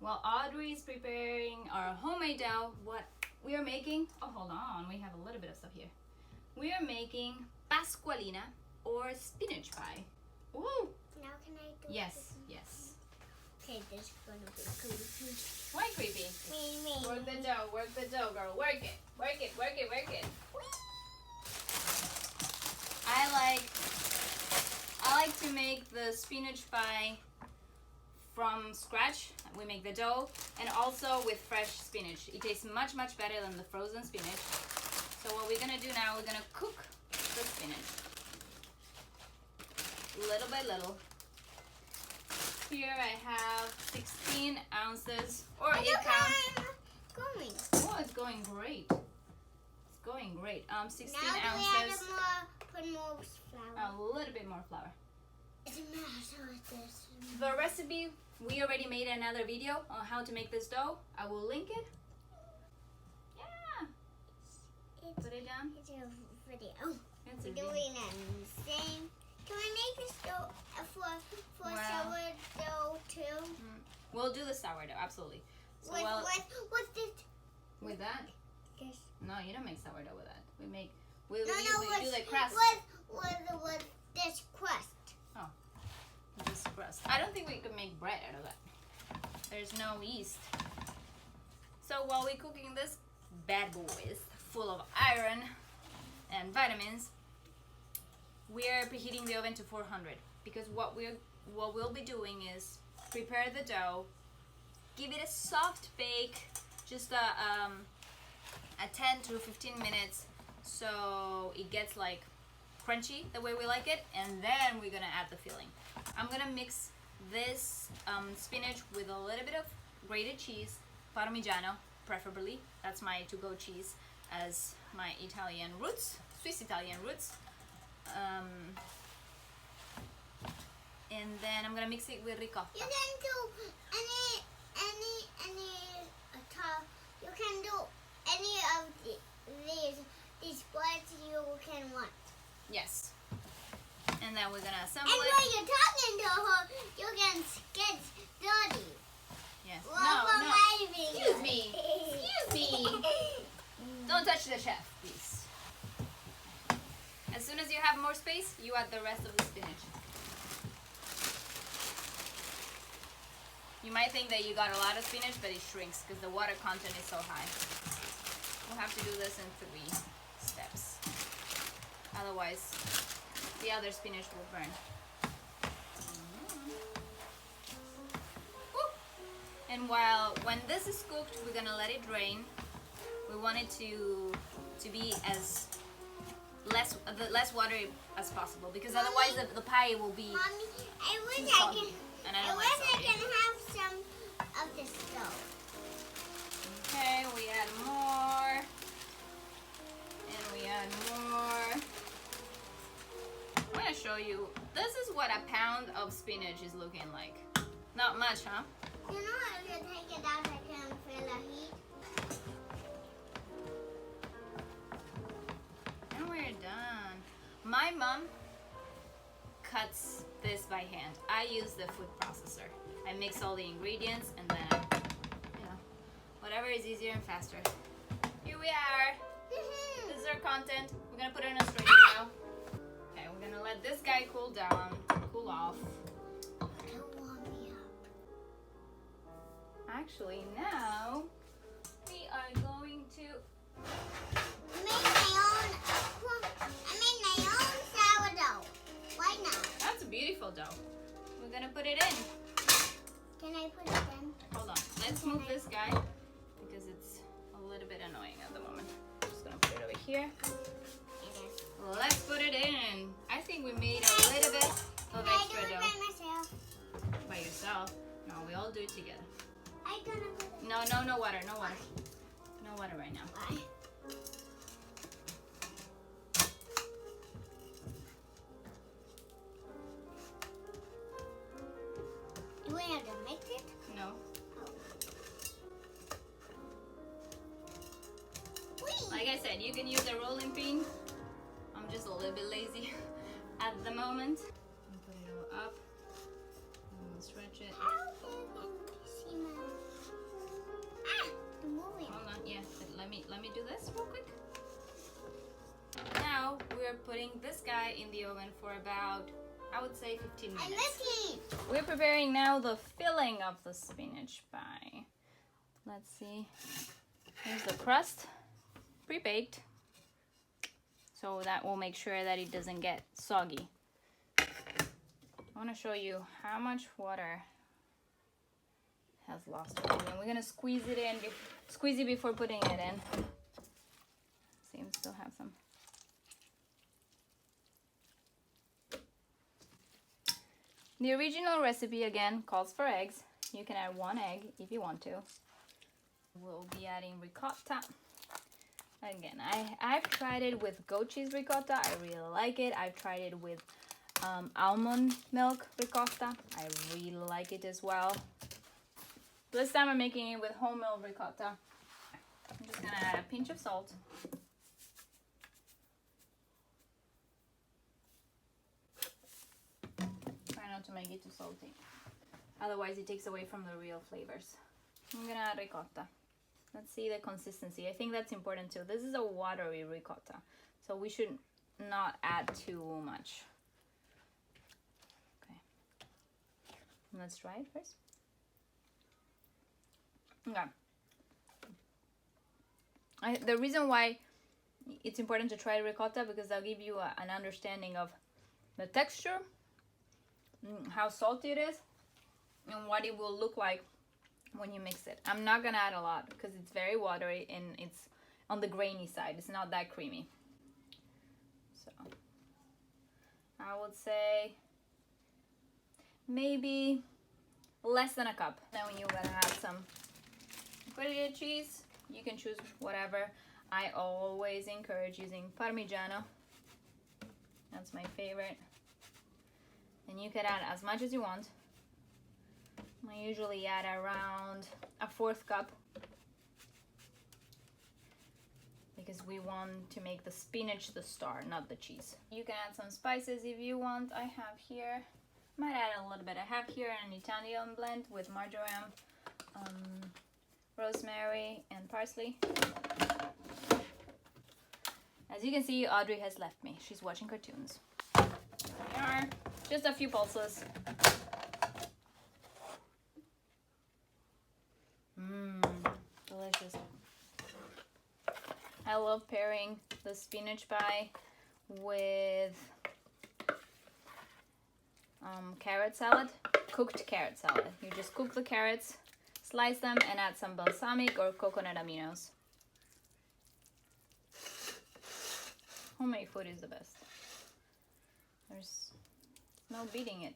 While Audrey's preparing our homemade dough, what we are making, oh hold on, we have a little bit of stuff here. We are making pasqualina or spinach pie. Ooh! Now can I do Yes, this? yes. Okay, this is gonna be creepy. Why creepy? Me. Work the dough, girl. Work it, work it, work it, work it. I like to make the spinach pie from scratch. We make the dough, and also with fresh spinach. It tastes much better than the frozen spinach. So what we're gonna do now, we're gonna cook the spinach little by little. Here I have 16 ounces, or Look 8 how pounds. I'm going. Oh, it's going great. It's going great. 16 Now ounces. put more flour. A little bit more flour. It matters with this. The recipe, we already made another video on how to make this dough. I will link it. Yeah. Put it down. It's a video. It's a We're video. doing it the same. Can we make this dough for Well, sourdough too? We'll do the sourdough, absolutely. So With this? with that? This. No, you don't make sourdough with that. We No, do the crust. With this crust. This crust. I don't think we could make bread out of that. There's no yeast. So while we're cooking this bad boy full of iron and vitamins, we're preheating the oven to 400 because what we'll be doing is prepare the dough, give it a soft bake, just a 10 to 15 minutes, so it gets like crunchy the way we like it, and then we're gonna add the filling. I'm gonna mix this spinach with a little bit of grated cheese, Parmigiano preferably. That's my to-go cheese as my Italian roots, Swiss Italian roots. And then I'm gonna mix it with ricotta. You can do any top. You can do any of these words you can want. Yes. And then we're gonna assemble And it. when you're talking to her, you can get dirty. Yes. Well, No. Excuse me. Excuse me. Don't touch the chef, please. As soon as you have more space, you add the rest of the spinach. You might think that you got a lot of spinach, but it shrinks because the water content is so high. We'll have to do this in 3 steps. Otherwise, the other spinach will burn. Woo! And when this is cooked, we're gonna let it drain. We want it to be as less watery as possible, because otherwise the pie will be Mommy, I wish too I soggy, can. and I I don't wish like I soggy. can have some of this dough. Okay, we add more, and we add more. I'm gonna show you. This is what a pound of spinach is looking like. Not much, huh? You know, if you take it out, I can feel the heat. And we're done. My mom cuts this by hand. I use the food processor. I mix all the ingredients, and then whatever is easier and faster. Here we are. This is our content. We're gonna put it in a straight now. Okay, we're gonna let this guy cool down, cool off. Don't warm me up. Actually, now we are going to. I made my own sourdough. Why not? That's a beautiful dough. We're gonna put it in. Can I put it in? Hold on. Let's move this guy because it's a little bit annoying at the moment. I'm just gonna put it over here. Let's put it in. I think we made a little bit of Can I extra do it dough. by myself? By yourself? No, we all do it together. I'm gonna put it. No water, no water. No water right now. Why? Do we have to mix it? No. Whee! Like I said, you can use a rolling pin. I'm just a little bit lazy at the moment. Put it all up. And stretch it. How can you see my let me do this real quick. Now we're putting this guy in the oven for about, I would say, 15 minutes. I'm looking. We're preparing now the filling of the spinach pie. Let's see. Here's the crust, pre-baked. So that will make sure that it doesn't get soggy. I want to show you how much water has lost already. And we're gonna squeeze it in, squeeze it before putting it in. See, we still have some. The original recipe again calls for eggs. You can add 1 egg if you want to. We'll be adding ricotta. Again, I've tried it with goat cheese ricotta. I really like it. I've tried it with almond milk ricotta. I really like it as well. This time I'm making it with whole milk ricotta. I'm just gonna add a pinch of salt. Try not to make it too salty. Otherwise it takes away from the real flavors. I'm gonna add ricotta. Let's see the consistency. I think that's important too. This is a watery ricotta, so we should not add too much. Okay. Let's try it first. Okay. The reason why it's important to try ricotta because they'll give you an understanding of the texture, how salty it is, and what it will look like when you mix it. I'm not gonna add a lot because it's very watery and it's on the grainy side. It's not that creamy. So I would say maybe less than a cup. Then when you're gonna add some grated cheese, you can choose whatever. I always encourage using Parmigiano. That's my favorite. And you can add as much as you want. I usually add around a 1/4 cup because we want to make the spinach the star, not the cheese. You can add some spices if you want. I have here, might add a little bit. I have here an Italian blend with marjoram, rosemary, and parsley. As you can see, Audrey has left me. She's watching cartoons. There we are. Just a few pulses. Delicious. I love pairing the spinach pie with carrot salad, cooked carrot salad. You just cook the carrots, slice them, and add some balsamic or coconut aminos. Homemade food is the best. There's no beating it.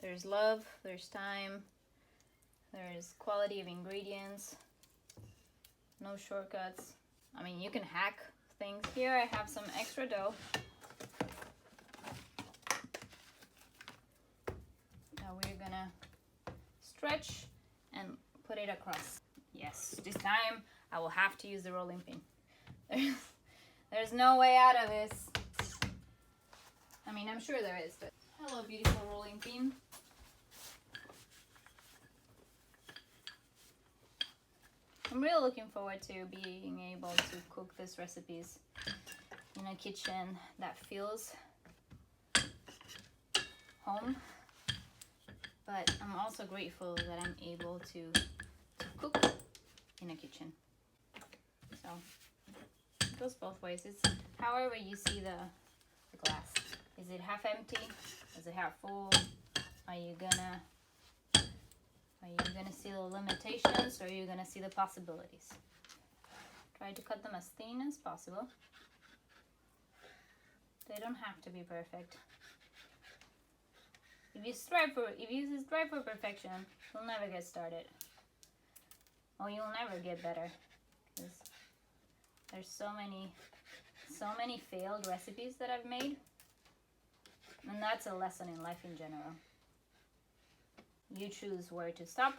There's love, there's time, there's quality of ingredients, no shortcuts. I mean, you can hack things. Here I have some extra dough. Now we're gonna stretch and put it across. Yes, this time I will have to use the rolling pin. There's no way out of this. I mean, I'm sure there is, but hello, beautiful rolling pin. I'm really looking forward to being able to cook these recipes in a kitchen that feels home. But I'm also grateful that I'm able to cook in a kitchen. So it goes both ways. It's however you see the glass. Is it half empty? Is it half full? Are you gonna see the limitations, or are you gonna see the possibilities? Try to cut them as thin as possible. They don't have to be perfect. If you strive for perfection, you'll never get started. Or you'll never get better. Because there's so many failed recipes that I've made. And that's a lesson in life in general. You choose where to stop,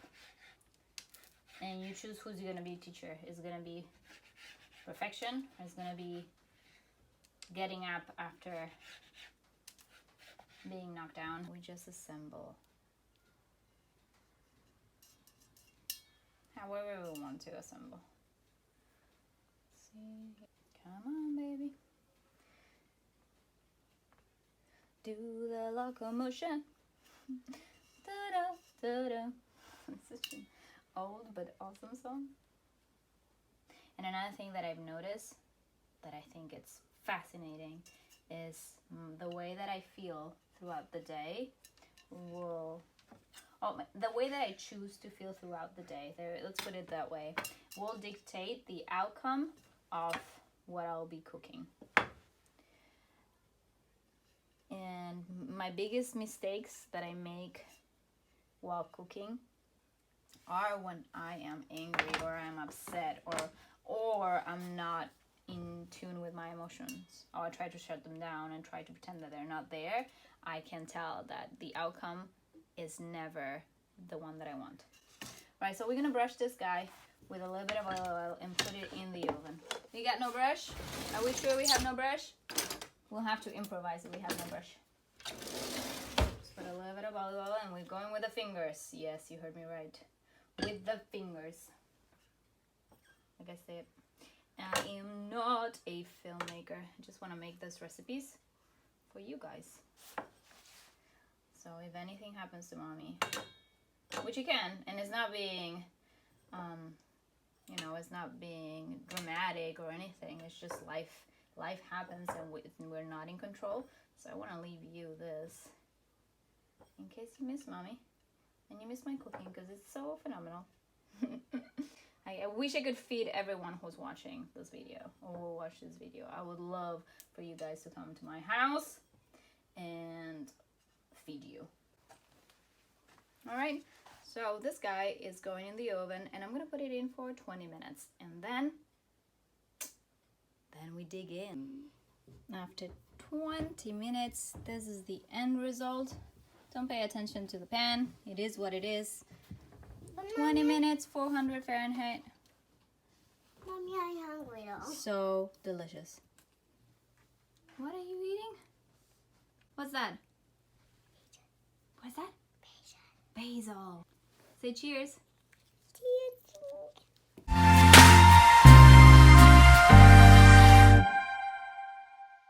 and you choose who's going to be a teacher. Is it going to be perfection, or is it going to be getting up after being knocked down? We just assemble however we want to assemble. Come on, baby. Do the locomotion. Da-da, da-da. Such an old but awesome song. And another thing that I've noticed that I think it's fascinating is the way that I feel throughout the day the way that I choose to feel throughout the day, let's put it that way, will dictate the outcome of what I'll be cooking. And my biggest mistakes that I make while cooking are when I am angry or I'm upset or I'm not in tune with my emotions, or I try to shut them down and try to pretend that they're not there. I can tell that the outcome is never the one that I want. Right, so we're gonna brush this guy with a little bit of olive oil and put it in the oven. We got no brush? Are we sure we have no brush? We'll have to improvise if we have no brush. Just put a little bit of olive oil and we're going with the fingers. Yes, you heard me right. With the fingers. Like I said, I am not a filmmaker. I just want to make these recipes for you guys. So if anything happens to mommy, which you can, and it's not being, it's not being dramatic or anything. It's just life. Life happens and we're not in control. So I want to leave you this in case you miss mommy and you miss my cooking because it's so phenomenal. I wish I could feed everyone who's watching this video or will watch this video. I would love for you guys to come to my house and feed you. All right, so this guy is going in the oven and I'm gonna put it in for 20 minutes and then we dig in. After 20 minutes, this is the end result. Don't pay attention to the pan. It is what it is. 20 minutes, 400 Fahrenheit. Mommy, I'm hungry though. So delicious. What are you eating? What's that? What's that? Basil. Basil. Say cheers. Cheers.